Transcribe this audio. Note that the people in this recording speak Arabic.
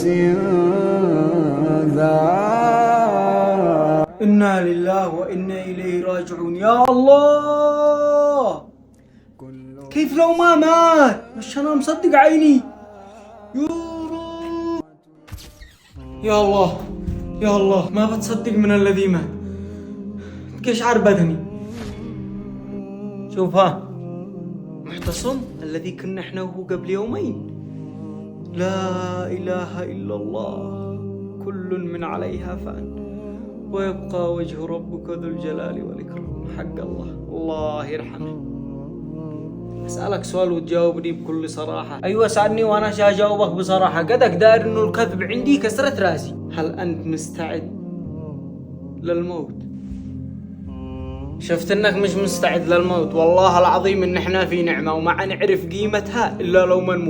نفس ذائقة. إنا لله وإنا إليه راجعون. يا الله، كيف لو ما مات؟ مش أنا مصدق عيني. يا الله يا الله، ما بتصدق من الذي مات. قشعر بدني. شوف ها، معتصم الذي كنا احنا وهو قبل يومين. لا إله إلا الله، كل من عليها فان ويبقى وجه ربك ذو الجلال والإكرام. حق الله، الله يرحمه. أسألك سؤال وتجاوبني بكل صراحة. أيوة سألني وأنا أجاوبك بصراحة. قدك داير إنه الكذب عندي كسرت راسي. هل أنت مستعد للموت؟ شفت إنك مش مستعد للموت. والله العظيم إن إحنا في نعمة وما نعرف قيمتها إلا لو ما نموت.